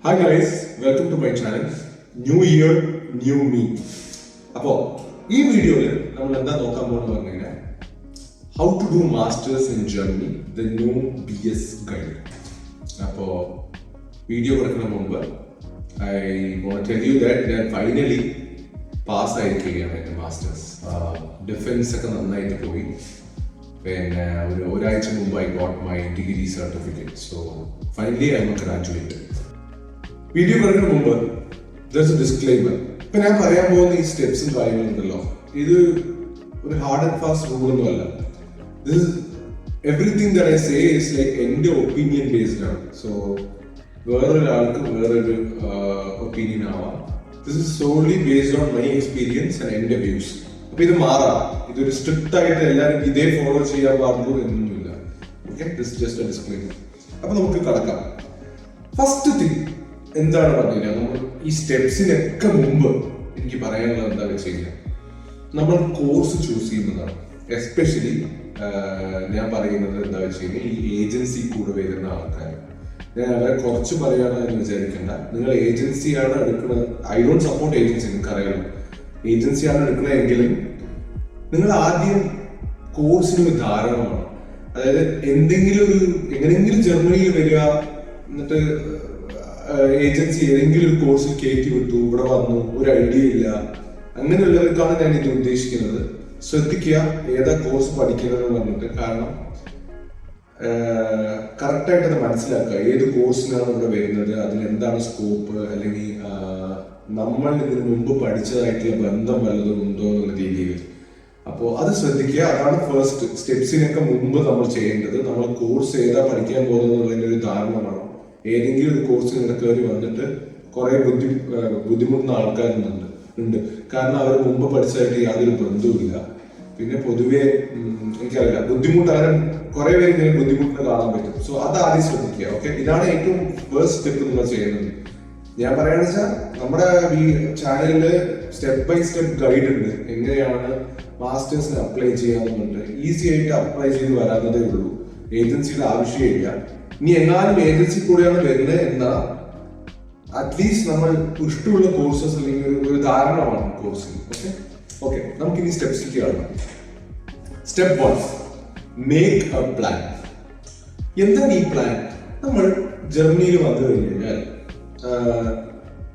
Hi guys, welcome to my channel. New year, new me. അപ്പോൾ ഈ വീഡിയോയിൽ നമ്മൾ എന്താ നോക്കാൻ പോകുന്നത് പറഞ്ഞു കഴിഞ്ഞാൽ how to do masters in Germany the new BS guide. അപ്പോൾ വീഡിയോ കൊടുക്കുന്ന മുമ്പ് I want tell you that ഞാൻ ഫൈനലി പാസ് ആയിരിക്കുകയാണ് എൻ്റെ മാസ്റ്റേഴ്സ്. ഡിഫൻസ് ഒക്കെ നന്നായിട്ട് പോയി. പിന്നെ ഒരാഴ്ച മുമ്പ് I got my degree certificate. So finally I M A graduate. Video കൊടുക്കുന്ന മുമ്പ് ജസ്റ്റ് ഡിസ്ക്ലെയിമർ. ഇപ്പൊ ഞാൻ പറയാൻ പോകുന്ന ഈ സ്റ്റെപ്സും കാര്യങ്ങളുണ്ടല്ലോ, ഇത് ഒരു ഹാർഡ് ആൻഡ് ഫാസ്റ്റ് റൂൾ ഒന്നും അല്ല. This everything that I say is like എന്റെ ഒപ്പീനിയൻ ബേസ്ഡ് ആണ്. സോ വേറൊരാൾക്ക് വേറൊരു ഒപ്പീനിയൻ ആവാം. This is സോൺലി based on my experience and എന്റെ വ്യൂസ്. അപ്പൊ ഇത് മാറാം. ഇതൊരു സ്ട്രിക്റ്റ് ആയിട്ട് എല്ലാവരും ഇതേ ഫോളോ ചെയ്യാൻ പാടുള്ളൂ എന്നൊന്നുമില്ല. Okay, this just A disclaimer. അപ്പൊ നമുക്ക് കടക്കാം. ഫസ്റ്റ് തിങ് എന്താണ് പറഞ്ഞു കഴിഞ്ഞാൽ, നമ്മൾ ഈ സ്റ്റെപ്സിനൊക്കെ മുമ്പ് എനിക്ക് പറയാനുള്ളത് എന്താ വെച്ച് കഴിഞ്ഞാൽ, നമ്മൾ കോഴ്സ് ചൂസ് ചെയ്യുന്നതാണ്. എസ്പെഷ്യലി ഞാൻ പറയുന്നത് എന്താ വെച്ച് കഴിഞ്ഞാൽ, ഈ ഏജൻസി കൂടെ വരുന്ന ആൾക്കാർ, ഞാൻ അവരെ കുറച്ച് പറയാമെന്ന് വിചാരിക്കേണ്ട. നിങ്ങൾ ഏജൻസിയാണ് എടുക്കുന്നത്, ഐ ഡോണ്ട് സപ്പോർട്ട് ഏജൻസി, നിങ്ങൾക്കറിയാലോ. ഏജൻസിയാണ് എടുക്കണമെങ്കിലും നിങ്ങൾ ആദ്യം കോഴ്സിന് ധാരണ വേണം. അതായത് എങ്ങനെയെങ്കിലും ജർമ്മനിയിൽ വരിക, എന്നിട്ട് ഏജൻസി ഏതെങ്കിലും ഒരു കോഴ്സിൽ കയറ്റി വിട്ടു, ഇവിടെ വന്നു, ഒരു ഐഡിയ ഇല്ല, അങ്ങനെയുള്ളവർക്കാണ് ഞാൻ ഇത് ഉദ്ദേശിക്കുന്നത്. ശ്രദ്ധിക്കുക ഏതാ കോഴ്സ് പഠിക്കുന്നത് പറഞ്ഞിട്ട്. കാരണം കറക്റ്റായിട്ട് അത് മനസ്സിലാക്കുക, ഏത് കോഴ്സിനാണ് ഇവിടെ വരുന്നത്, അതിനെന്താണ് സ്കോപ്പ്, അല്ലെങ്കിൽ നമ്മൾ ഇതിന് മുമ്പ് പഠിച്ചതായിട്ടുള്ള ബന്ധം വല്ലതും ഉണ്ടോ എന്നുള്ള രീതിയിൽ. അപ്പോൾ അത് ശ്രദ്ധിക്കുക. അതാണ് ഫസ്റ്റ് സ്റ്റെപ്സിനൊക്കെ മുമ്പ് നമ്മൾ ചെയ്യേണ്ടത്. നമ്മൾ കോഴ്സ് ഏതാ പഠിക്കാൻ പോകുന്നത് എന്നുള്ളതിൻ്റെ ഒരു ധാരണ വേണം. ഏതെങ്കിലും ഒരു കോഴ്സ് ഇങ്ങനെ കയറി വന്നിട്ട് കുറെ ബുദ്ധിമുട്ടുന്ന ആൾക്കാരുണ്ട്. കാരണം അവർ മുമ്പ് പഠിച്ചതായിട്ട് യാതൊരു ബന്ധവുമില്ല. പിന്നെ പൊതുവെ എനിക്കറിയില്ല, അങ്ങനെ കുറെ പേര് ഇങ്ങനെ ബുദ്ധിമുട്ട് കാണാൻ പറ്റും. സോ അത് ആദ്യം ശ്രദ്ധിക്കുക. ഓക്കെ, ഇതാണ് ഏറ്റവും ഫസ്റ്റ് സ്റ്റെപ്പ് നിങ്ങൾ ചെയ്യുന്നത്. ഞാൻ പറയാന്ന് വെച്ചാൽ, നമ്മുടെ ഈ ചാനലില് സ്റ്റെപ്പ് ബൈ സ്റ്റെപ്പ് ഗൈഡ് ഉണ്ട്, എങ്ങനെയാണ് മാസ്റ്റേഴ്സിന് അപ്ലൈ ചെയ്യാന്നുണ്ട്. ഈസി ആയിട്ട് അപ്ലൈ ചെയ്ത് വരാവുന്നതേ ഉള്ളൂ. ഏജൻസിയുടെ ആവശ്യമില്ല. ഇനി എങ്ങാനും ഏജൻസി കൂടെയാണ് വരുന്നത് എന്നാൽ അറ്റ്ലീസ്റ്റ് നമ്മൾ ഇഷ്ടമുള്ള കോഴ്സസ് അല്ലെങ്കിൽ ഒരു ധാരണ വേണം കോഴ്സിന്. ഓക്കെ, നമുക്ക് ഇനി സ്റ്റെപ്സിലേക്ക് കാണാം. Step 1, make A plan. എന്താണ് ഈ പ്ലാൻ? നമ്മൾ ജർമ്മനിയിൽ വന്നു കഴിഞ്ഞാൽ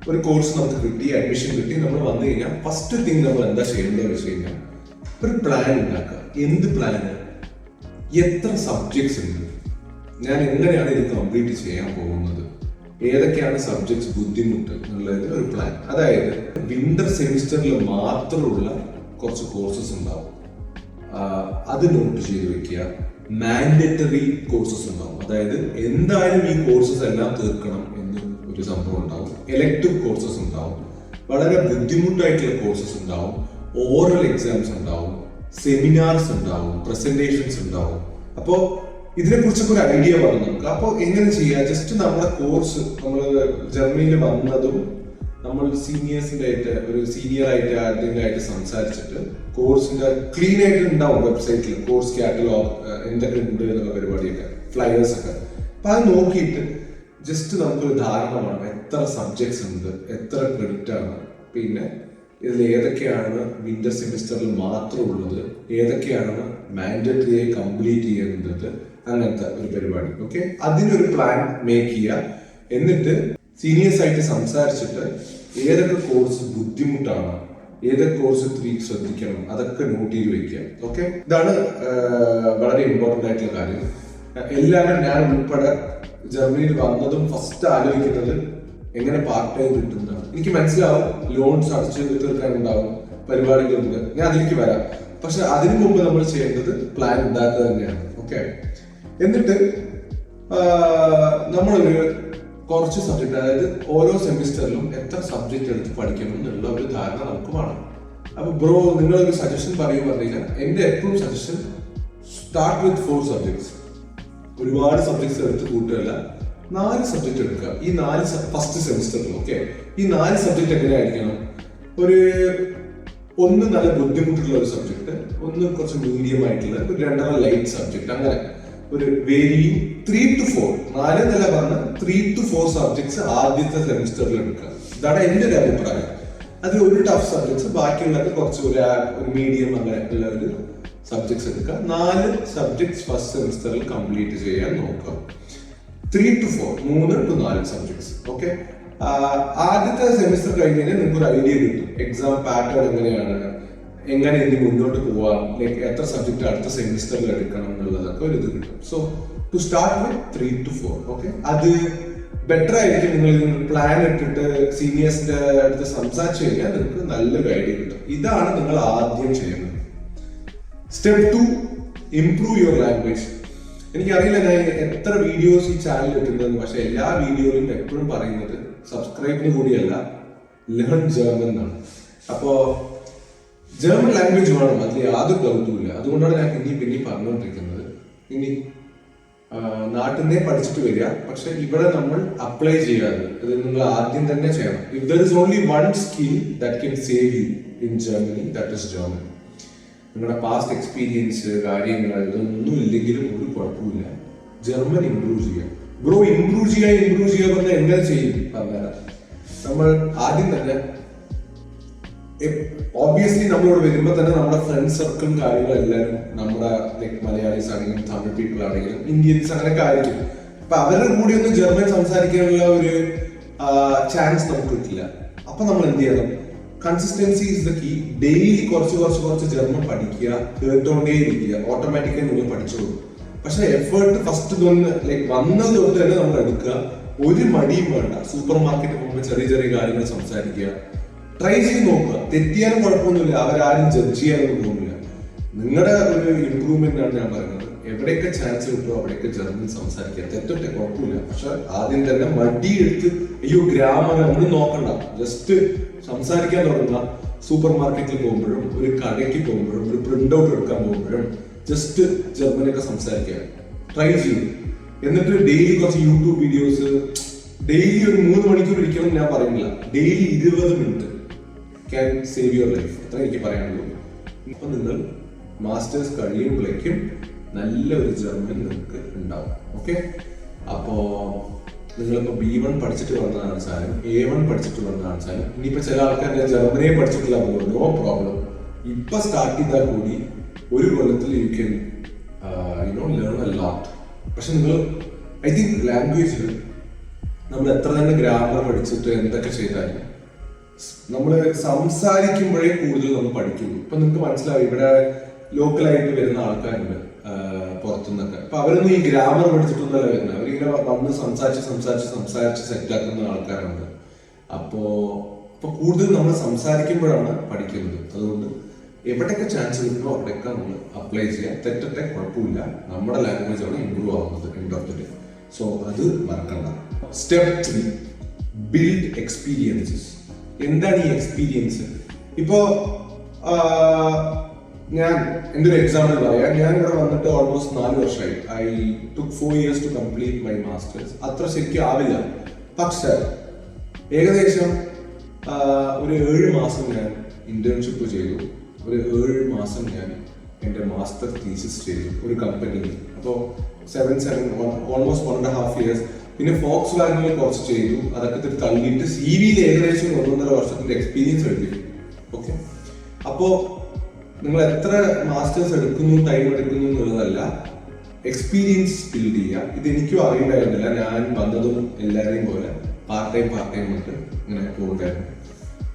ഒരു കോഴ്സ് നമുക്ക് കിട്ടി, അഡ്മിഷൻ കിട്ടി, നമ്മൾ വന്നു കഴിഞ്ഞാൽ ഫസ്റ്റ് തിങ് നമ്മൾ എന്താ ചെയ്യേണ്ടതെന്ന് വെച്ച് കഴിഞ്ഞാൽ, ഒരു പ്ലാൻ ഉണ്ടാക്കുക. എന്ത് പ്ലാന്? എത്ര സബ്ജക്ട്സ് ഉണ്ട്, ഞാൻ എങ്ങനെയാണ് ഇത് കംപ്ലീറ്റ് ചെയ്യാൻ പോകുന്നത്, ഏതൊക്കെയാണ് സബ്ജക്ട്സ് ബുദ്ധിമുട്ട് എന്നുള്ളത് ഒരു പ്ലാൻ. അതായത് വിന്റർ സെമിസ്റ്ററിൽ മാത്രമുള്ള കുറച്ച് കോഴ്സസ് ഉണ്ടാവും, അത് നോട്ട് ചെയ്ത് വെക്കുക. മാൻഡേറ്ററി കോഴ്സസ് ഉണ്ടാവും, അതായത് എന്തായാലും ഈ കോഴ്സസ് എല്ലാം തീർക്കണം എന്ന് ഒരു സംഭവം ഉണ്ടാവും. എലക്ടീവ് കോഴ്സസ് ഉണ്ടാവും, വളരെ ബുദ്ധിമുട്ടായിട്ടുള്ള കോഴ്സസ് ഉണ്ടാവും, ഓറൽ എക്സാംസ് ഉണ്ടാവും, സെമിനാർസ് ഉണ്ടാവും, പ്രസന്റേഷൻസ് ഉണ്ടാവും. അപ്പോൾ ഇതിനെ കുറിച്ചൊക്കെ ഒരു ഐഡിയ പറഞ്ഞു നമുക്ക്. അപ്പോൾ എങ്ങനെ ചെയ്യാം? ജസ്റ്റ് നമ്മുടെ കോഴ്സ്, നമ്മൾ ജർമ്മനിയിൽ വന്നതും നമ്മൾ സീനിയേഴ്സിന്റെ ആയിട്ട്, ഒരു സീനിയർ ആയിട്ട് ആരുടെങ്കിലും ആയിട്ട് സംസാരിച്ചിട്ട്, കോഴ്സിന്റെ ക്ലീൻ ആയിട്ട് ഉണ്ടാവും വെബ്സൈറ്റിൽ കോഴ്സ് കാറ്റലോഗ് എന്തൊക്കെ ഉണ്ട് എന്നുള്ള പരിപാടിയൊക്കെ, ഫ്ലയേഴ്സ് ഒക്കെ. അപ്പൊ അത് നോക്കിയിട്ട് ജസ്റ്റ് നമുക്കൊരു ധാരണ വേണം, എത്ര സബ്ജക്ട്സ് ഉണ്ട്, എത്ര ക്രെഡിറ്റ് ആണ്, പിന്നെ ഇതിൽ ഏതൊക്കെയാണ് വിന്റർ സെമിസ്റ്ററിൽ മാത്രമുള്ളത്, ഏതൊക്കെയാണ് മാൻഡേറ്ററി ആയി കംപ്ലീറ്റ് ചെയ്യുന്നത്, അങ്ങനത്തെ ഒരു പരിപാടി. ഓക്കെ, അതിനൊരു പ്ലാൻ മേക്ക് ചെയ്യുക. എന്നിട്ട് സീനിയേഴ്സ് ആയിട്ട് സംസാരിച്ചിട്ട് ഏതൊക്കെ കോഴ്സ് ബുദ്ധിമുട്ടാണ്, ഏതൊക്കെ കോഴ്സ് ഇത്തിരി ശ്രദ്ധിക്കണം, അതൊക്കെ നോട്ട് ചെയ്ത് വെക്കുക. ഓക്കെ, ഇതാണ് വളരെ ഇമ്പോർട്ടൻ്റ് ആയിട്ടുള്ള കാര്യം. എല്ലാവരും, ഞാൻ ഉൾപ്പെടെ ജർമ്മനിയിൽ വന്നതും ഫസ്റ്റ് ആലോചിക്കുന്നത് എങ്ങനെ പാർട്ട് ടൈം കിട്ടുന്നതാണ്. എനിക്ക് മനസ്സിലാവും, ലോൺസ് അടച്ച് തീർക്കാനുണ്ടാവും, പരിപാടികളുണ്ട്, ഞാൻ അതിലേക്ക് വരാം. പക്ഷെ അതിനു മുമ്പ് നമ്മൾ ചെയ്യേണ്ടത് പ്ലാൻ ഉണ്ടാക്കുക തന്നെയാണ്. ഓക്കെ, എന്നിട്ട് നമ്മളൊരു കുറച്ച് സബ്ജക്ട്, അതായത് ഓരോ സെമിസ്റ്ററിലും എത്ര സബ്ജക്ട് എടുത്ത് പഠിക്കണം എന്നുള്ള ഒരു ധാരണ നമുക്ക് വേണം. അപ്പൊ ബ്രോ, നിങ്ങളൊരു സജഷൻ പറഞ്ഞു കഴിഞ്ഞാൽ, എന്റെ എപ്പോഴും സജഷൻ സ്റ്റാർട്ട് വിത്ത് 4 സബ്ജക്ട്സ്. ഒരുപാട് സബ്ജക്ട്സ് എടുത്ത് കൂട്ടുകയല്ല, 4 സബ്ജക്ട് എടുക്കുക. ഈ 4 ഫസ്റ്റ് സെമിസ്റ്ററിൽ. ഓക്കെ, ഈ 4 സബ്ജക്ട് എങ്ങനെയായിരിക്കണം? ഒന്ന് നല്ല ബുദ്ധിമുട്ടുള്ള ഒരു സബ്ജക്ട്, ഒന്ന് കുറച്ച് മീഡിയം ആയിട്ടുള്ള, ഒരു 2 ലൈറ്റ് സബ്ജക്ട്, അങ്ങനെ ഒരു വേരിയും 3 to 4 4 എന്നല്ല പറഞ്ഞ 3 to 4 സബ്ജക്ട്സ് ആദ്യത്തെ സെമിസ്റ്ററിൽ എടുക്കുക. ഇതാണ് എന്റെ ഒരു അഭിപ്രായം. അതിൽ ഒരു ടഫ് സബ്ജക്ട്സ്, ബാക്കിയുള്ളത് കുറച്ച് ഒരു മീഡിയം അങ്ങനെ ഉള്ള ഒരു സബ്ജക്ട്സ് എടുക്കുക. 4 സബ്ജക്ട്സ് ഫസ്റ്റ് സെമിസ്റ്ററിൽ കംപ്ലീറ്റ് ചെയ്യാൻ നോക്കുക. 3 to 4 3 to 4 സബ്ജക്ട്സ്. ഓക്കെ, ആദ്യത്തെ സെമിസ്റ്റർ കഴിഞ്ഞാൽ നിങ്ങൾക്ക് ഒരു ഐഡിയ കിട്ടും എക്സാം പാറ്റേൺ എങ്ങനെയാണ്, എങ്ങനെ ഇനി മുന്നോട്ട് പോവാം, ലൈക്ക് എത്ര സബ്ജക്ട് അടുത്ത സെമിസ്റ്ററിൽ എടുക്കണം എന്നുള്ളതൊക്കെ ഒരു ഇത് കിട്ടും. So to start with 3 to 4. Okay, അത് ബെറ്റർ ആയിരിക്കും. നിങ്ങൾ പ്ലാൻ ഇട്ടിട്ട് സീനിയേഴ്സിന്റെ അടുത്ത് സംസാരിച്ചു കഴിഞ്ഞാൽ നിങ്ങൾക്ക് നല്ലൊരു ഐഡിയ കിട്ടും. ഇതാണ് നിങ്ങൾ ആദ്യം ചെയ്യുന്നത്. Step 2, improve your language. എനിക്കറിയില്ല ഞാൻ എത്ര വീഡിയോസ് ഈ ചാനൽ ഇട്ടിട്ടുണ്ടെന്ന്, പക്ഷെ എല്ലാ വീഡിയോയിലും എപ്പോഴും പറയുന്നത് സബ്സ്ക്രൈബിന് കൂടിയല്ല, ലേൺ ജർമ്മൻ എന്നാണ്. അപ്പോ ജർമ്മൻ ലാംഗ്വേജ് വേണം, അതിൽ യാതൊരു ഡൗട്ടുമില്ല. അതുകൊണ്ടാണ് ഞാൻ പിന്നെ പറഞ്ഞുകൊണ്ടിരിക്കുന്നത്. ഇനി നാട്ടിൽ നിന്നേ പഠിച്ചിട്ട് വരിക, പക്ഷെ ഇവിടെ നമ്മൾ അപ്ലൈ ചെയ്യാതെ ഇത് നിങ്ങൾ ആദ്യം തന്നെ ചെയ്യണം. If there is only one skill that Ken save you in Germany, that is German. നിങ്ങളുടെ പാസ്റ്റ് എക്സ്പീരിയൻസ്, കാര്യങ്ങൾ ഇതൊന്നും ഇല്ലെങ്കിലും ഒരു കുഴപ്പമില്ല. ജർമ്മൻ ഇംപ്രൂവ് ചെയ്യാം. ബ്രോ ഇംപ്രൂവ് ചെയ്യുക പറഞ്ഞാൽ എങ്ങനെ ചെയ്യും പറഞ്ഞാൽ, നമ്മൾ ആദ്യം തന്നെ ഓബിയസ്ലി നമ്മളിവിടെ വരുമ്പോൾ തന്നെ നമ്മുടെ ഫ്രണ്ട് സർക്കിളും കാര്യങ്ങളും എല്ലാവരും നമ്മുടെ ലൈക്ക് മലയാളീസ് ആണെങ്കിലും തമിഴ് പീപ്പിൾ ആണെങ്കിലും ഇന്ത്യൻസ് അങ്ങനെയൊക്കെ ആയിരിക്കും. അപ്പൊ അവരുടെ കൂടെ ഒന്നും ജർമ്മൻ സംസാരിക്കാനുള്ള ഒരു ചാൻസ് നമുക്ക് കിട്ടില്ല. അപ്പൊ നമ്മൾ എന്ത് ചെയ്യണം? Consistency is the key. Daily കുറച്ച് ജർമ്മൻ പഠിക്കുക, കേട്ടോണ്ടേ ഇരിക്കുക. ഓട്ടോമാറ്റിക്കലി നിങ്ങൾ പഠിച്ചോളൂ. പക്ഷെ എഫേർട്ട് ഫസ്റ്റ് ലൈക്ക് വന്നത് തൊട്ട് തന്നെ നമ്മൾ എടുക്കുക. ഒരു മടിയും വേണ്ട. സൂപ്പർ മാർക്കറ്റിൽ പോകുമ്പോൾ ചെറിയ കാര്യങ്ങൾ സംസാരിക്കുക. ട്രൈ ചെയ്ത് നോക്കുക. തെറ്റിയാലും കുഴപ്പമൊന്നുമില്ല, അവരാരും ജഡ്ജ് ചെയ്യാനൊന്നും പോകുന്നില്ല. നിങ്ങളുടെ ഒരു ഇംപ്രൂവ്മെന്റ് ആണ് ഞാൻ പറയുന്നത്. എവിടെയൊക്കെ ചാൻസ് കിട്ടുമോ അവിടെയൊക്കെ ജർമ്മൻ സംസാരിക്കുക. തെറ്റൊക്കെ കുഴപ്പമില്ല. പക്ഷെ ആദ്യം തന്നെ മടി എടുത്ത് അയ്യോ ഗ്രാമർ ഒന്നും നോക്കണ്ട. ജസ്റ്റ് സംസാരിക്കാൻ തുടങ്ങുക. സൂപ്പർ മാർക്കറ്റിൽ പോകുമ്പോഴും ഒരു കടയ്ക്ക് പോകുമ്പോഴും ഒരു പ്രിന്റ് ഔട്ട് എടുക്കാൻ പോകുമ്പോഴും ജസ്റ്റ് ജർമ്മനൊക്കെ സംസാരിക്കുക. ട്രൈ ചെയ്യും. എന്നിട്ട് ഡെയിലി കുറച്ച് യൂട്യൂബ് വീഡിയോസ്, ഡെയിലി ഒരു 3 മണിക്കൂർ ഇരിക്കണം ഞാൻ പറയുന്നില്ല, daily 20 minute can save your life. അത്ര എനിക്ക് പറയാനുള്ളൂ. ഇപ്പൊ നിങ്ങൾ മാസ്റ്റേഴ്സ് കഴിയുമ്പോഴേക്കും നല്ലൊരു ജർമ്മൻ നിങ്ങൾക്ക് ഉണ്ടാവും. ഓക്കെ, അപ്പോ നിങ്ങളിപ്പോ B1 പഠിച്ചിട്ട് വന്നതാണ് സാധനം, A1 പഠിച്ചിട്ട് വന്നതാണ് സാധനം. ഇനിയിപ്പോ ചില ആൾക്കാരുടെ ജർമ്മനിയെ പഠിച്ചിട്ടില്ല പോകും, നോ പ്രോബ്ലം. ഇപ്പൊ സ്റ്റാർട്ട് ചെയ്താൽ കൂടി ഒരു കൊല്ലത്തിൽ you can learn a lot. പക്ഷെ നിങ്ങൾ ഐ തിങ്ക് ലാംഗ്വേജിൽ നമ്മൾ എത്ര തന്നെ ഗ്രാമർ പഠിച്ചിട്ട് എന്തൊക്കെ ചെയ്താലും നമ്മൾ സംസാരിക്കുമ്പോഴേ കൂടുതൽ നമ്മൾ പഠിക്കുള്ളൂ. ഇപ്പൊ നിങ്ങൾക്ക് മനസ്സിലാവും, ഇവിടെ ലോക്കലായിട്ട് വരുന്ന ആൾക്കാരുണ്ട് പുറത്തുനിന്നൊക്കെ. അപ്പൊ അവരൊന്നും ഈ ഗ്രാമർ പഠിച്ചിട്ടൊന്നല്ല വരുന്നത്. അവരിങ്ങനെ വന്ന് സംസാരിച്ച് സെറ്റാക്കുന്ന ആൾക്കാരുണ്ട്. അപ്പോ കൂടുതൽ നമ്മൾ സംസാരിക്കുമ്പോഴാണ് പഠിക്കുന്നത്. അതുകൊണ്ട് എവിടെയൊക്കെ ചാൻസ് കിട്ടുമോ അവിടെയൊക്കെ നമ്മൾ അപ്ലൈ ചെയ്യാം. തെറ്റത്തെ കുഴപ്പമില്ല. നമ്മുടെ ലാംഗ്വേജ് ആണ് ഇംപ്രൂവ് ആവുന്നത് end of the day. So അത് മറക്കണ്ട. Step 3, build experiences. എന്താണ് ഈ എക്സ്പീരിയൻസ്? ഇപ്പോ ഞാൻ എൻ്റെ ഒരു എക്സാമ്പിൾ പറയാം. ഞാൻ ഇവിടെ വന്നിട്ട് ഓൾമോസ്റ്റ് 4 വർഷമായി. I took 4 years to complete my masters. അത്ര ശരിക്കും ആവില്ല, പക്ഷെ ഏകദേശം ഒരു 7 മാസം ഞാൻ ഇന്റേൺഷിപ്പ് ചെയ്തു. ഒരു 7 മാസം ഞാൻ എൻ്റെ മാസ്റ്റർ തീസിസ് ചെയ്തു ഒരു കമ്പനിയിൽ. അപ്പോൾ 7 ഓൾമോസ്റ്റ് 1.5 years. പിന്നെ ഫോക്സ് വാഗനിൽ കുറച്ച് ചെയ്തു. അതൊക്കെ തള്ളിയിട്ട് CV-യിൽ ഏകദേശം 1.5 വർഷത്തിന്റെ എക്സ്പീരിയൻസ് എടുത്തു. ഓക്കെ, അപ്പോ നിങ്ങൾ എത്ര മാസ്റ്റേഴ്സ് എടുക്കുന്നു, ടൈം എടുക്കുന്നു എന്നുള്ളതല്ല, എക്സ്പീരിയൻസ് ബിൽഡ് ചെയ്യുക. ഇത് എനിക്കും അറിയണ്ടായിരുന്നില്ല. ഞാൻ വന്നതും എല്ലാവരെയും പോലെ പാർട്ട് ടൈം ആയിട്ട് ഇങ്ങനെ പോകുന്നുണ്ടായിരുന്നു.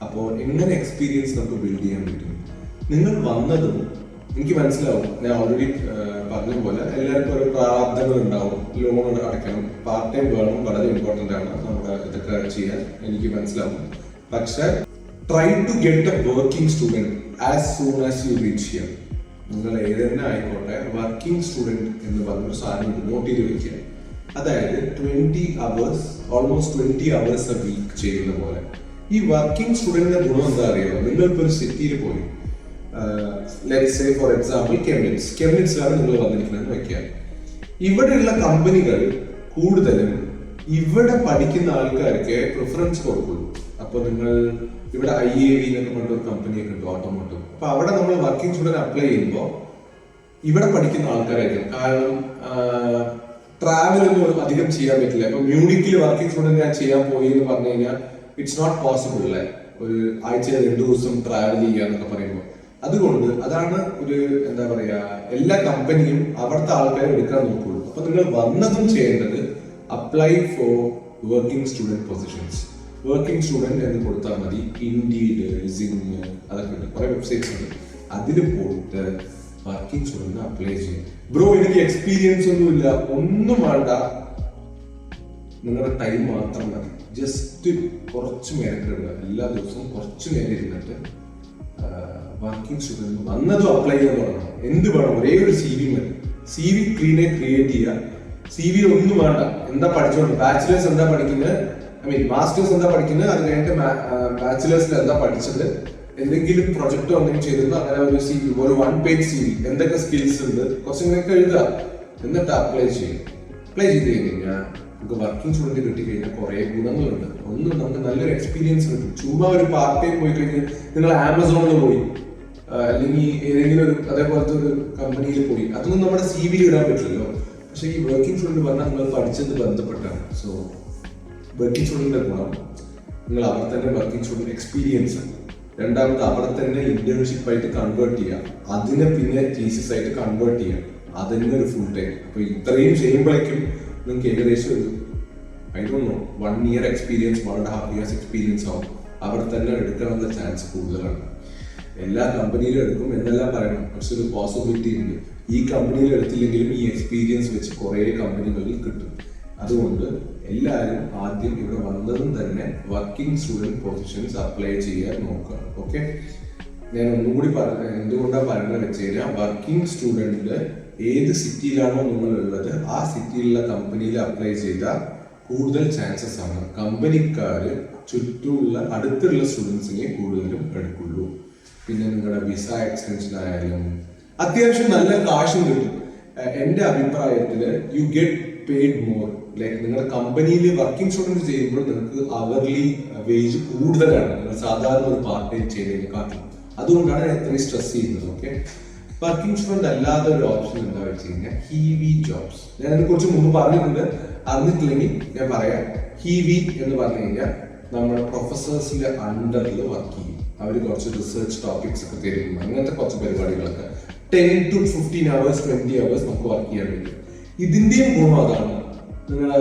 അപ്പോൾ എങ്ങനെ എക്സ്പീരിയൻസ് നമുക്ക് ബിൽഡ് ചെയ്യാൻ പറ്റും? നിങ്ങൾ വന്നതും എനിക്ക് മനസ്സിലാവും. ഞാൻ ഓൾറെഡി പറഞ്ഞ പോലെ എല്ലാവർക്കും ഓരോ പ്രാർത്ഥനകൾ ഉണ്ടാവും. ലോൺ അടയ്ക്കണം, പാർട്ട് ടൈം വേണം, വളരെ ഇമ്പോർട്ടൻ്റ് ആണ് നമ്മുടെ ഇതൊക്കെ ചെയ്യാൻ, എനിക്ക് മനസ്സിലാവും. പക്ഷെ try to get a working student as soon as you reach here. നിങ്ങൾ ഏതെന്നെ ആയിക്കോട്ടെ, വർക്കിംഗ് സ്റ്റുഡൻറ് എന്ന് പറഞ്ഞൊരു സാധനം നോട്ട് ചെയ്ത് വെക്കുക. അതായത് 20 hours, almost 20 hours a week ചെയ്യുന്ന പോലെ. ഈ വർക്കിംഗ് സ്റ്റുഡൻറ്റിന്റെ ഗുണം എന്താ അറിയാമോ? നിങ്ങളിപ്പോൾ ഒരു സിറ്റിയിൽ പോയി, ലെറ്റ്സ് സേ ഫോർ എക്സാമ്പിൾ കെമിനിറ്റ്സിലാണ് നിങ്ങൾ വന്നിരിക്കുന്നതെന്ന് വെക്കുക. ഇവിടെയുള്ള കമ്പനികൾ കൂടുതലും ഇവിടെ പഠിക്കുന്ന ആൾക്കാർക്ക് പ്രിഫറൻസ് കൊടുക്കുള്ളൂ. അപ്പൊ നിങ്ങൾ ഇവിടെ IAV എന്നൊക്കെ പറഞ്ഞൊരു കമ്പനിയൊക്കെ ഉണ്ട്, ഓട്ടോമോട്ടീവ്. അപ്പൊ അവിടെ നമ്മൾ വർക്കിംഗ് സ്റ്റുഡന്റ് അപ്ലൈ ചെയ്യുമ്പോൾ ഇവിടെ പഠിക്കുന്ന ആൾക്കാരായിരിക്കും. കാരണം ട്രാവൽ ഒന്നും അധികം ചെയ്യാൻ പറ്റില്ല. ഇപ്പൊ മ്യൂണിക്കിൽ വർക്കിംഗ് സ്റ്റുഡന്റ് ഞാൻ ചെയ്യാൻ പോയി എന്ന് പറഞ്ഞു കഴിഞ്ഞാൽ ഇറ്റ്സ് നോട്ട് പോസിബിൾ അല്ലേ, ഒരു ആഴ്ചയിൽ 2 ദിവസം ട്രാവൽ ചെയ്യുക എന്നൊക്കെ പറയുമ്പോൾ. അതുകൊണ്ട് അതാണ് ഒരു എന്താ പറയാ, എല്ലാ കമ്പനിയും അവിടുത്തെ ആൾക്കാരെ എടുക്കാൻ നോക്കുള്ളൂ. അപ്പൊ നിങ്ങൾ വന്നതും ചെയ്യേണ്ടത് apply for working student positions. Working student എന്ന് കൊടുത്താൽ മതി. ഇൻഡീഡ്, സിങ്, അതൊക്കെ ഉണ്ട്, കുറെ വെബ്സൈറ്റ്സ് ഉണ്ട്. അതിൽ പോയിട്ട് വർക്കിംഗ് സ്റ്റുഡന്റിന് അപ്ലൈ ചെയ്യും. ബ്രോ എനിക്ക് എക്സ്പീരിയൻസ് ഒന്നുമില്ല, ഒന്നും വേണ്ട, നിങ്ങളുടെ ടൈം മാത്രം മതി. ജസ്റ്റ് കുറച്ച് മെനക്കെടുക, എല്ലാ ദിവസവും കുറച്ച് നേരം ഇരുന്നിട്ട് വർക്കിംഗ് സ്റ്റുഡന്റ് വന്നതും അപ്ലൈ ചെയ്യാൻ തുടങ്ങണം. എന്ത് വേണം, ഒരേ ഒരു CV മതി. CV ക്രിയേറ്റ് ചെയ്യുക. CV ഒന്നും വേണ്ട, എന്താ പഠിച്ചോണ്ട്, ബാച്ചിലേഴ്സ് എന്താ പഠിക്കുന്നത്, മാസ്റ്റേഴ്സ് എന്താ പഠിക്കുന്നത്, അത് കഴിഞ്ഞിട്ട് ബാച്ചിലേഴ്സിൽ എന്താ പഠിച്ചത്, എന്തെങ്കിലും പ്രൊജക്റ്റോ എന്തെങ്കിലും ചെയ്തിരുന്നു, അങ്ങനെ ഒരു CV, ഒരു 1 പേജ് CV, എന്തൊക്കെ സ്കിൽസ് ഉണ്ട്, കുറച്ചിങ്ങനെയൊക്കെ എഴുതുക. എന്നിട്ട് അപ്ലൈ ചെയ്യും. അപ്ലൈ ചെയ്ത് കഴിഞ്ഞാൽ നമുക്ക് വർക്കിംഗ് സ്റ്റുഡന്റ് കിട്ടിക്കഴിഞ്ഞാൽ കുറെ ഗുണങ്ങളുണ്ട്. ഒന്ന്, നമുക്ക് നല്ലൊരു എക്സ്പീരിയൻസ് കിട്ടും. ചുമ്മാ ഒരു പാർട്ട് ടൈം പോയി കഴിഞ്ഞാൽ, നിങ്ങൾ ആമസോണിൽ പോയി അല്ലെങ്കിൽ ഏതെങ്കിലും ഒരു അതേപോലത്തെ ഒരു കമ്പനിയിൽ പോയി, അതൊന്നും നമ്മുടെ CV ഇടാൻ പറ്റില്ലല്ലോ. പക്ഷെ ഈ വർക്കിംഗ് സ്റ്റുഡന്റ് പറഞ്ഞാൽ നിങ്ങൾ പഠിച്ചത് ബന്ധപ്പെട്ടാണ്. സോ വർക്കിംഗ് സ്റ്റുഡന്റിന്റെ ഗുണം, നിങ്ങൾ അവിടെ തന്നെ വർക്കിംഗ് സ്റ്റുഡന്റ് എക്സ്പീരിയൻസ്. രണ്ടാമത് അവിടെ തന്നെ ഇന്റേൺഷിപ്പ് ആയിട്ട് കൺവേർട്ട് ചെയ്യുക, അതിനെ പിന്നെ തീസിസ് ആയിട്ട് കൺവേർട്ട് ചെയ്യുക, അതിന് ഒരു ഫുൾ ടൈം. അപ്പൊ ഇത്രയും ചെയ്യുമ്പോഴേക്കും നിങ്ങൾക്ക് ഏകദേശം ഒരു I don't know 1 year experience, 1.5 years experience ആവും. അവിടെ തന്നെ എടുക്കാനുള്ള ചാൻസ് കൂടുതലാണ്. എല്ലാ കമ്പനിയിലും എടുക്കും എന്നെല്ലാം പറയണം, പക്ഷെ ഒരു പോസിബിലിറ്റി ഉണ്ട്. ഈ കമ്പനിയിൽ എടുത്തില്ലെങ്കിലും ഈ എക്സ്പീരിയൻസ് വെച്ച് കുറെ കമ്പനികളിൽ കിട്ടും. അതുകൊണ്ട് എല്ലാവരും ആദ്യം ഇവിടെ വന്നതും തന്നെ വർക്കിംഗ് സ്റ്റുഡന്റ് പൊസിഷൻസ് അപ്ലൈ ചെയ്യാൻ നോക്കുക. ഓക്കെ, ഞാൻ ഒന്നും കൂടി എന്തുകൊണ്ടാണ് പറയുന്നത് വെച്ച് കഴിഞ്ഞാൽ, വർക്കിംഗ് സ്റ്റുഡന്റില് ഏത് സിറ്റിയിലാണോ നിങ്ങൾ ഉള്ളത് ആ സിറ്റിയിലുള്ള കമ്പനിയിൽ അപ്ലൈ ചെയ്താൽ കൂടുതൽ ചാൻസസ് ആണ്. കമ്പനിക്കാർ ചുറ്റുമുള്ള അടുത്തുള്ള സ്റ്റുഡൻസിനെ കൂടുതലും എടുക്കുള്ളൂ. പിന്നെ നിങ്ങളുടെ വിസ എക്സ്റ്റൻഷൻ ആയാലും അത്യാവശ്യം നല്ല കാശും കിട്ടും. എൻ്റെ അഭിപ്രായത്തിൽ you get paid more. Like നിങ്ങളുടെ കമ്പനിയിൽ വർക്കിംഗ് സ്റ്റുഡൻറ് ചെയ്യുമ്പോൾ നിങ്ങൾക്ക് അവർലി വേജ് കൂടുതലാണ് നിങ്ങൾ സാധാരണ ഒരു പാർട്ട് ടൈം ചെയ്യുന്നതിനെക്കാട്ടും. അതുകൊണ്ടാണ് ഞാൻ ഇത്രയും സ്ട്രെസ് ചെയ്യുന്നത്. ഓക്കെ, വർക്കിംഗ് സ്റ്റുഡന്റ് അല്ലാതെ ഒരു ഓപ്ഷൻ എന്താ വെച്ച് കഴിഞ്ഞാൽ ഹീവി ജോബ്സ്. ഞാൻ അതിനെ കുറിച്ച് മുമ്പ് പറഞ്ഞിട്ടുണ്ട്, അറിഞ്ഞിട്ടില്ലെങ്കിൽ ഞാൻ പറയാം. ഹീവി എന്ന് പറഞ്ഞു കഴിഞ്ഞാൽ നമ്മുടെ പ്രൊഫസേഴ്സിന്റെ അണ്ടറിൽ വർക്ക് ചെയ്യും. അവർ കുറച്ച് റിസർച്ച് ടോപ്പിക്സ് ഒക്കെ തരും, അങ്ങനത്തെ കുറച്ച് പരിപാടികളൊക്കെ 10 to 15 hours 20 hours നമുക്ക് വർക്ക് ചെയ്യാൻ പറ്റും. ഇതിന്റെയും ഗുണം അതാണ്, നിങ്ങളെ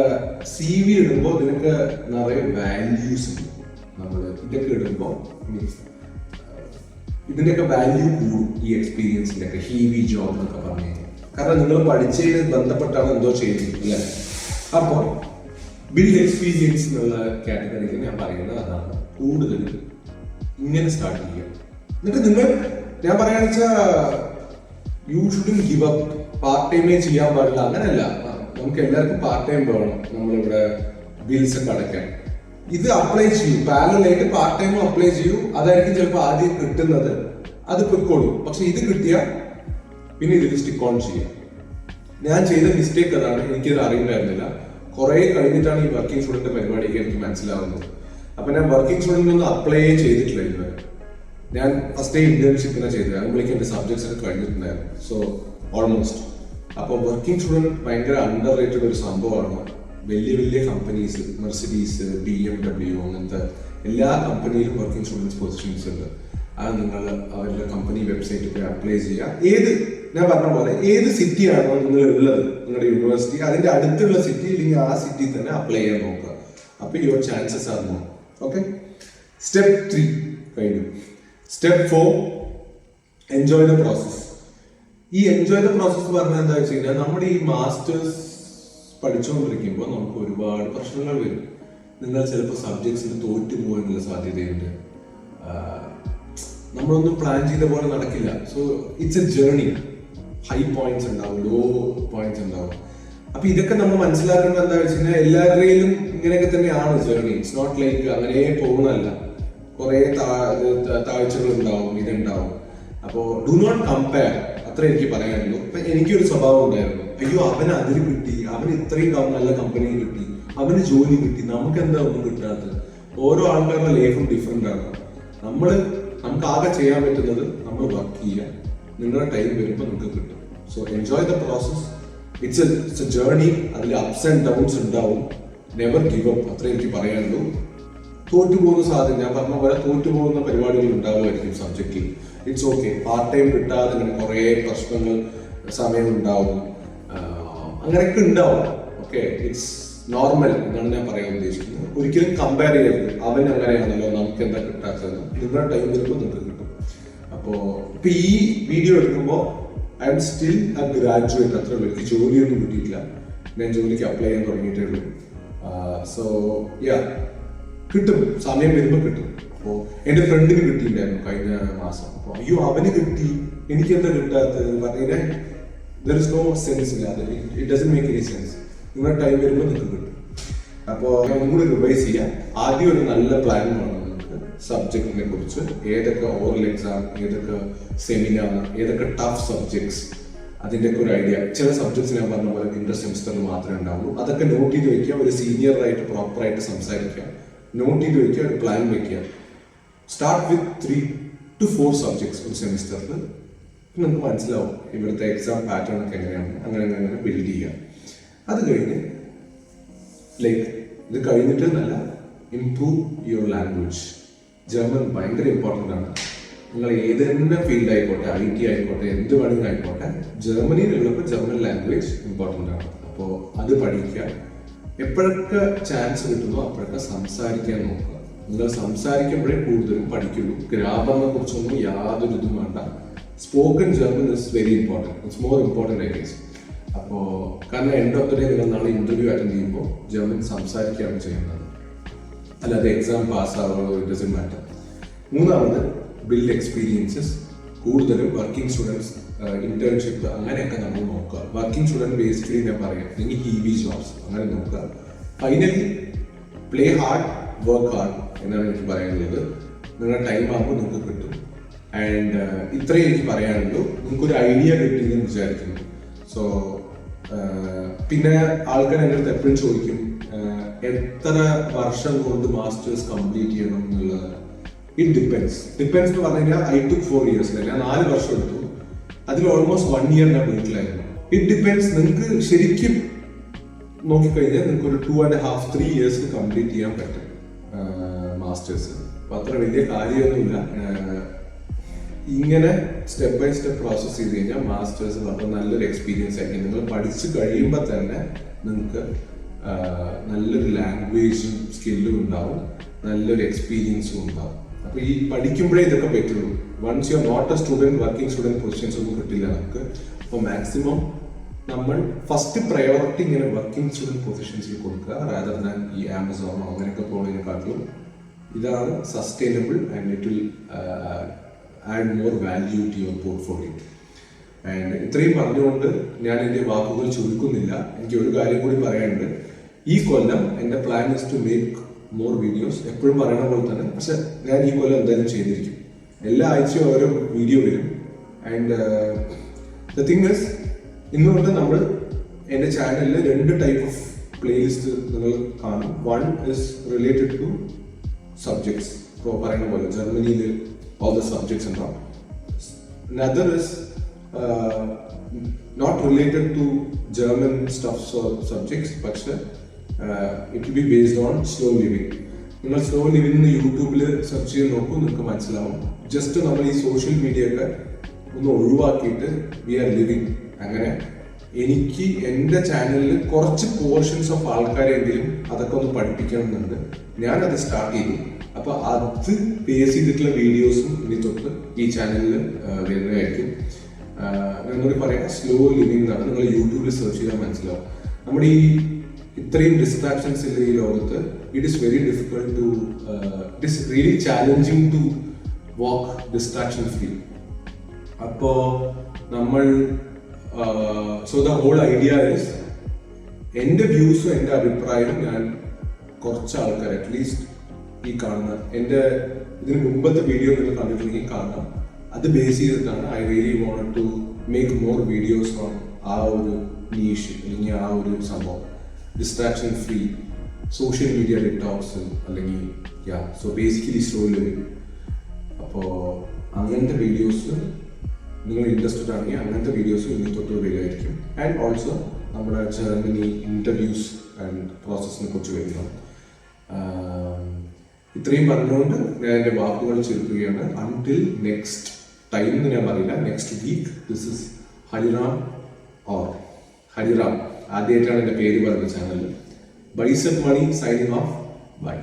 CV ഇടുമ്പോൾ ഇതിനൊക്കെ നിറയെ വാല്യൂസ് ഉണ്ട്. നമ്മൾ ഇതൊക്കെ ഇടുമ്പോൾ മീൻസ് ഇതിന്റെയൊക്കെ വാല്യൂ കൂടും ഈ എക്സ്പീരിയൻസിന്റെ ഒക്കെ. ഹീവി ജോബ് എന്നൊക്കെ പറഞ്ഞു കഴിഞ്ഞാൽ, കാരണം നിങ്ങൾ പഠിച്ചതിന് ബന്ധപ്പെട്ടാണ് എന്തോ ചെയ്യുന്നത് അല്ലേ. അപ്പോൾ ബിൽഡ് എക്സ്പീരിയൻസ് എന്നുള്ള കാറ്റഗറിയിൽ ഞാൻ പറയുന്നത് അതാണ്. കൂടുതൽ ഇങ്ങനെ സ്റ്റാർട്ട് ചെയ്യുക. എന്നിട്ട് നിങ്ങൾ, ഞാൻ പറയാന്ന് വെച്ചാൽ U shouldn't give up. Part ടൈമേ ചെയ്യാൻ പാടില്ല, അങ്ങനെയല്ല. നമുക്ക് എല്ലാവർക്കും പാർട്ട് ടൈം വേണം നമ്മളിവിടെ ബിൽസ് ഒക്കെ അടയ്ക്കാൻ. ഇത് അപ്ലൈ ചെയ്യൂ, പാരലലായിട്ട് പാർട്ട് ടൈമും അപ്ലൈ ചെയ്യൂ. അതായിരിക്കും ചിലപ്പോൾ ആദ്യം കിട്ടുന്നത്, അത് പൊയ്ക്കോളൂ. പക്ഷെ ഇത് കിട്ടിയാൽ പിന്നെ ഇതിൽ സ്റ്റിക്ക് ഓൺ ചെയ്യാം. ഞാൻ ചെയ്ത മിസ്റ്റേക്ക് അതാണ്, എനിക്കത് അറിയില്ലായിരുന്നില്ല. കുറെ കഴിഞ്ഞിട്ടാണ് ഈ വർക്കിംഗ് സ്റ്റുഡന്റ് പരിപാടിയൊക്കെ എനിക്ക് മനസ്സിലാവുന്നത്. അപ്പൊ ഞാൻ വർക്കിംഗ് സ്റ്റുഡന്റ് ഒന്നും അപ്ലൈ ചെയ്തിട്ടില്ല ഇതുവരെ. ഞാൻ ഫസ്റ്റ് ഡേ ഇന്റേൺഷിപ്പിനെ ചെയ്തത്, അതുമ്പോഴേക്കും എന്റെ സബ്ജക്ട്സ് ഒക്കെ കഴിഞ്ഞിട്ടുണ്ടായിരുന്നു. So almost. അപ്പോൾ വർക്കിംഗ് സ്റ്റുഡന്റ് ഭയങ്കര അണ്ടർ റേറ്റഡ് ഒരു സംഭവമാണ്. വലിയ വലിയ കമ്പനീസ്, മെർസിഡീസ്, BMW, അങ്ങനത്തെ എല്ലാ കമ്പനിയിലും വർക്കിംഗ് സ്റ്റുഡൻസ് പൊസിഷൻസ് ഉണ്ട്. അത് നിങ്ങൾ അവരുടെ കമ്പനി വെബ്സൈറ്റിൽ പോയി അപ്ലൈ ചെയ്യുക. ഞാൻ പറഞ്ഞ പോലെ ഏത് സിറ്റിയാണോ നിങ്ങൾ ഉള്ളത്, നിങ്ങളുടെ യൂണിവേഴ്സിറ്റി അതിന്റെ അടുത്തുള്ള സിറ്റി അല്ലെങ്കിൽ ആ സിറ്റി തന്നെ അപ്ലൈ ചെയ്യാൻ നോക്കുക. അപ്പൊ your chances are more. Okay, step 3 കഴിഞ്ഞു. Step 4 enjoy the process. ഈ എൻജോയ് ദ പ്രോസസ് പറഞ്ഞാൽ എന്താ വെച്ച് കഴിഞ്ഞാൽ, നമ്മുടെ ഈ മാസ്റ്റേഴ്സ് പഠിച്ചുകൊണ്ടിരിക്കുമ്പോൾ നമുക്ക് ഒരുപാട് പ്രശ്നങ്ങൾ വരും. നിങ്ങൾ ചിലപ്പോൾ സബ്ജക്ട്സിൽ തോറ്റു പോകാനുള്ള സാധ്യതയുണ്ട്. നമ്മളൊന്നും പ്ലാൻ ചെയ്ത പോലെ നടക്കില്ല. So it's A journey. High points ഉണ്ടാവും, ലോ പോയിന്റ്സ് ഉണ്ടാവും. അപ്പൊ ഇതൊക്കെ നമ്മൾ മനസ്സിലാക്കേണ്ടത് എന്താ വെച്ച് കഴിഞ്ഞാൽ, എല്ലാവരുടെയും ഇങ്ങനെയൊക്കെ തന്നെയാണ് ജേർണി. ഇറ്റ്സ് നോട്ട് ലൈക്ക് അങ്ങനെ പോകുന്നതല്ല. കുറെ താഴ്ചകൾ ഉണ്ടാവും, ഇതുണ്ടാവും. അപ്പോൾ ഡു നോട്ട് കമ്പയർ, അത്ര എനിക്ക് പറയാനുള്ളൂ. ഇപ്പൊ എനിക്കൊരു സ്വഭാവം ഉണ്ടായിരുന്നു, അയ്യോ അവന് അതിന് കിട്ടി, അവന് ഇത്രയും നല്ല കമ്പനിയിൽ കിട്ടി, അവന് ജോലി കിട്ടി, നമുക്ക് എന്താ ഒന്നും കിട്ടാത്തത്. ഓരോ ആൾക്കാരുടെ ലൈഫും ഡിഫറെന്റ് ആണ്. നമുക്ക് ആകെ ചെയ്യാൻ പറ്റുന്നത് നമ്മൾ വർക്ക് ചെയ്യുക. നിങ്ങളുടെ ടൈം വരുമ്പോൾ നിങ്ങൾക്ക് കിട്ടും. So enjoy the process, it's A journey. അതിൽ അപ്സ് ആൻഡ് ഡൗൺസ് ഉണ്ടാവും. നെവർ ഗിവ് അപ്പ്, അത്രേ എനിക്ക് പറയാനുള്ളൂ. തോറ്റുപോകുന്ന സാധ്യത, ഞാൻ പറഞ്ഞ പോലെ തോറ്റുപോകുന്ന പരിപാടികൾ ഉണ്ടാവുമായിരിക്കും സബ്ജക്റ്റിൽ. It's okay. പാർട്ട് ടൈം കിട്ടാതെ ഇങ്ങനെ കുറേ പ്രശ്നങ്ങൾ സമയം ഉണ്ടാവും, അങ്ങനെയൊക്കെ ഉണ്ടാവും. ഓക്കെ, ഇറ്റ്സ് നോർമൽ എന്നാണ് ഞാൻ പറയാൻ ഉദ്ദേശിക്കുന്നത്. ഒരിക്കലും കമ്പയർ ചെയ്യരുത്. അവൻ അങ്ങനെയാണല്ലോ, നമുക്ക് എന്താ കിട്ടാത്തത്. നിങ്ങളുടെ ടൈം വരുമ്പോൾ നിങ്ങൾക്ക് കിട്ടും. അപ്പോൾ ഇപ്പൊ ഈ വീഡിയോ എടുക്കുമ്പോൾ I am still A graduate, അത്രേ ഉള്ളൂ. എനിക്ക് ജോലിയൊന്നും കിട്ടിയിട്ടില്ല. ഞാൻ ജോലിക്ക് അപ്ലൈ ചെയ്യാൻ തുടങ്ങിയിട്ടേ ഉള്ളൂ. സോ യാ, കിട്ടും, സമയം വരുമ്പോൾ കിട്ടും. അപ്പോൾ എൻ്റെ ഫ്രണ്ടിന് കിട്ടിയിട്ടുണ്ടായിരുന്നു കഴിഞ്ഞ മാസം. അപ്പോൾ അയ്യോ അവന് കിട്ടി, എനിക്കെന്താ കിട്ടാത്തത് പറഞ്ഞാൽ ദർ ഇസ് നോ സെൻസ് ഇല്ല. അത് it doesn't make any sense. നിങ്ങളുടെ ടൈം വരുമ്പോൾ നിങ്ങൾക്ക് കിട്ടും. അപ്പോൾ ഒന്നും കൂടി റിവൈസ് ചെയ്യാം. ആദ്യം ഒരു നല്ല പ്ലാൻ വേണം നിങ്ങൾക്ക് സബ്ജക്റ്റിനെ കുറിച്ച്. ഏതൊക്കെ ഓറൽ എക്സാം, ഏതൊക്കെ സെമിനാർ, ഏതൊക്കെ ടഫ് സബ്ജക്ട്സ്, അതിൻ്റെയൊക്കെ ഒരു ഐഡിയ. ചില സബ്ജക്ട്സ് ഞാൻ പറഞ്ഞ പോലെ ഇന്റർ സെമിസ്റ്ററിൽ മാത്രമേ ഉണ്ടാവുള്ളൂ. അതൊക്കെ നോട്ട് ചെയ്ത് വെക്കുക. ഒരു സീനിയറായിട്ട് പ്രോപ്പറായിട്ട് സംസാരിക്കുക, നോട്ട് ചെയ്ത് വെക്കുക, ഒരു പ്ലാൻ വെക്കുക. സ്റ്റാർട്ട് വിത്ത് 3 to 4 സബ്ജക്ട്സ് ഒരു സെമിസ്റ്ററിൽ. നിങ്ങൾക്ക് മനസ്സിലാവും ഇവിടുത്തെ എക്സാം പാറ്റേൺ ഒക്കെ എങ്ങനെയാണ്. അങ്ങനെ ബിൽഡ് ചെയ്യുക. അത് കഴിഞ്ഞ് ഇത് കഴിഞ്ഞിട്ട് നല്ല ഇംപ്രൂവ് യുവർ ലാംഗ്വേജ്. ജർമ്മൻ ഭയങ്കര ഇമ്പോർട്ടൻ്റ് ആണ്. നിങ്ങൾ ഏത് തന്നെ ഫീൽഡ് ആയിക്കോട്ടെ, IT ആയിക്കോട്ടെ, എന്ത് വേണമെങ്കിലും ആയിക്കോട്ടെ, ജർമ്മനിയിലുള്ളപ്പോൾ ജർമ്മൻ ലാംഗ്വേജ് ഇമ്പോർട്ടൻ്റ് ആണ്. അപ്പോൾ അത് പഠിക്കുക. എപ്പോഴൊക്കെ ചാൻസ് കിട്ടുന്നോ അപ്പോഴൊക്കെ സംസാരിക്കാൻ നോക്കുക. നിങ്ങൾ സംസാരിക്കുമ്പോഴേ കൂടുതലും പഠിക്കുള്ളൂ. ഗ്രാമറിനെ കുറിച്ചൊന്നും യാതൊരു ഇതും വേണ്ട. Spoken German is very important. It's more important I guess. അപ്പോൾ കാരണം എൻഡ് ഓഫ് ദ ഡേ നിങ്ങൾ നാളെ ഇന്റർവ്യൂ അറ്റൻഡ് ചെയ്യുമ്പോൾ ജർമ്മൻ സംസാരിക്കുകയാണ് ചെയ്യുന്നത്, അല്ലാതെ എക്സാം പാസ്സാവുക ഇറ്റ് ഡസന്റ് മാറ്റർ. മൂന്നാമത് ബിൽഡ് എക്സ്പീരിയൻസസ്. കൂടുതലും വർക്കിംഗ് സ്റ്റുഡൻസ്, ഇന്റേൺഷിപ്പ് അങ്ങനെയൊക്കെ നമ്മൾ നോക്കുക. വർക്കിംഗ് സ്റ്റുഡൻറ് ബേസിക്കലി ഞാൻ പറയാം, അല്ലെങ്കിൽ EV ജോബ്സ് അങ്ങനെ നോക്കുക. Finally play hard, work hard എന്നാണ് എനിക്ക് പറയാനുള്ളത്. നിങ്ങളുടെ ടൈം ആകുമ്പോൾ നിങ്ങൾക്ക് കിട്ടും. ആൻഡ് ഇത്രയും എനിക്ക് പറയാനുള്ളൂ. നിങ്ങൾക്കൊരു ഐഡിയ കിട്ടിയെന്ന് വിചാരിക്കുന്നു. സോ പിന്നെ ആൾക്കാർ എൻ്റെ അടുത്ത് എപ്പോഴും ചോദിക്കും എത്ര വർഷം കൊണ്ട് മാസ്റ്റേഴ്സ് കംപ്ലീറ്റ് ചെയ്യണം എന്നുള്ളത്. ഇറ്റ് ഡിപ്പെൻസ് എന്ന് പറഞ്ഞു കഴിഞ്ഞാൽ I took 4 years. ഞാൻ 4 വർഷം എടുത്തു. അതിൽ ഓൾമോസ്റ്റ് 1 year ഞാൻ വീട്ടിലായിരുന്നു. It depends. നിങ്ങൾക്ക് ശരിക്കും നോക്കിക്കഴിഞ്ഞാൽ നിങ്ങൾക്ക് ഒരു 2.5-3 years കംപ്ലീറ്റ് ചെയ്യാൻ പറ്റും മാസ്റ്റേഴ്സ്. അപ്പൊ അത്ര വലിയ കാര്യമൊന്നുമില്ല. ഇങ്ങനെ സ്റ്റെപ്പ് ബൈ സ്റ്റെപ്പ് പ്രോസസ് ചെയ്ത് കഴിഞ്ഞാൽ മാസ്റ്റേഴ്സ് വളരെ നല്ലൊരു എക്സ്പീരിയൻസ് ആയിരിക്കും. നിങ്ങൾ പഠിച്ചു കഴിയുമ്പോൾ തന്നെ നിങ്ങൾക്ക് നല്ലൊരു ലാംഗ്വേജും സ്കില്ലും ഉണ്ടാവും, നല്ലൊരു എക്സ്പീരിയൻസും ഉണ്ടാവും. അപ്പൊ ഈ പഠിക്കുമ്പോഴേ ഇതൊക്കെ പറ്റുള്ളൂ. Once you are not a student, working student positions ഒന്നും കിട്ടില്ല നമുക്ക്. അപ്പോൾ മാക്സിമം നമ്മൾ ഫസ്റ്റ് പ്രയോറിറ്റി ഇങ്ങനെ വർക്കിംഗ് സ്റ്റുഡൻറ് പൊസിഷൻസിൽ കൊടുക്കുക, റാദർ ദാൻ ഈ ആമസോണോ അങ്ങനെയൊക്കെ പോകുന്നതിനെക്കാട്ടിലും. ഇതാണ് sustainable and it will add more value to your portfolio. And ഇത്രയും പറഞ്ഞുകൊണ്ട് ഞാൻ എൻ്റെ വാക്കുകൾ ചുരുക്കുന്നില്ല. എനിക്ക് ഒരു കാര്യം കൂടി പറയാനുണ്ട്. ഈ കൊല്ലം എൻ്റെ plan is to make more videos. എപ്പോഴും പറയണ പോലെ തന്നെ, പക്ഷെ ഞാൻ ഈ കൊല്ലം എന്തായാലും ചെയ്തിരിക്കും. എല്ലാ ആഴ്ചയും ഓരോ വീഡിയോ വരും. ആൻഡ് ദ തിങ് ഇസ്, ഇന്നുകൊണ്ട് നമ്മൾ എൻ്റെ ചാനലിൽ 2 ടൈപ്പ് ഓഫ് പ്ലേലിസ്റ്റ് നിങ്ങൾ കാണും. One is related to subjects. ഇപ്പോൾ പറയുന്ന പോലെ ജർമ്മനിയിൽ all the subjects and all. Another is not related to German stuff or subjects, but it will be based on slow living. നിങ്ങൾ സ്ലോ ലിവിംഗ് യൂട്യൂബിൽ search ചെയ്ത് നോക്കൂ, നിങ്ങൾക്ക് മനസ്സിലാവും. ജസ്റ്റ് നമ്മൾ ഈ സോഷ്യൽ മീഡിയ ഒക്കെ ഒന്ന് ഒഴിവാക്കിയിട്ട് വി ആർ ലിവിങ്. അങ്ങനെ എനിക്ക് എൻ്റെ ചാനലിൽ കുറച്ച് പോർഷൻസ് ഓഫ് ആൾക്കാരെങ്കിലും അതൊക്കെ ഒന്ന് പഠിപ്പിക്കണമെന്നുണ്ട്. ഞാനത് സ്റ്റാർട്ട് ചെയ്തു. അപ്പൊ അത് ബേസ് ചെയ്തിട്ടുള്ള വീഡിയോസും ഇനി തൊട്ട് ഈ ചാനലിൽ വരുന്നതായിരിക്കും. എന്നോട് പറയാം, സ്ലോ ലിവിംഗ് എന്നാണ്. നിങ്ങൾ യൂട്യൂബിൽ സെർച്ച് ചെയ്താൽ മനസ്സിലാവും. നമ്മുടെ ഈ ഇത്രയും ഡിസ്ട്രാക്ഷൻസ് ഉള്ള ഈ ലോകത്ത് it is very difficult to, it is really challenging to walk distraction free. അപ്പോ നമ്മൾ so the whole idea is, എൻ്റെ വ്യൂസും എൻ്റെ അഭിപ്രായവും ഞാൻ കുറച്ച് ആൾക്കാർ അറ്റ്ലീസ്റ്റ് ഈ കാണുന്ന എൻ്റെ ഇതിന് മുമ്പത്തെ വീഡിയോ നിങ്ങൾ കണ്ടിട്ടുണ്ടെങ്കിൽ കാണാം. അത് ബേസ് ചെയ്തിട്ടാണ് I really want to make more videos on ആ ഒരു നീഷ്, അല്ലെങ്കിൽ ആ ഒരു സംഭവം, distraction free, social media detox, അല്ലെങ്കിൽ സോ ബേസിക്കലി സ്ലോ ലിവിങ്. അപ്പോൾ അങ്ങനത്തെ വീഡിയോസ് നിങ്ങൾ ഇൻട്രസ്റ്റഡ് ആണെങ്കിൽ അങ്ങനത്തെ വീഡിയോസ് ഇനി തൊട്ട് വരുമായിരിക്കും. ആൻഡ് ഓൾസോ നമ്മുടെ ജർമ്മനി ഇൻ്റർവ്യൂസ് ആൻഡ് പ്രോസസ്സിനെ കുറിച്ച് വരുന്നു. ഇത്രയും പറഞ്ഞുകൊണ്ട് ഞാൻ എൻ്റെ വാക്കുകൾ ചുരുക്കുകയാണ്. അൺടിൽ നെക്സ്റ്റ് ടൈം എന്ന് ഞാൻ പറയില്ല, next week. This is Hariram Hariram, ആദ്യമായിട്ടാണ് എൻ്റെ പേര് പറയുന്നത് ചാനലിൽ. Bicep money signing off. By.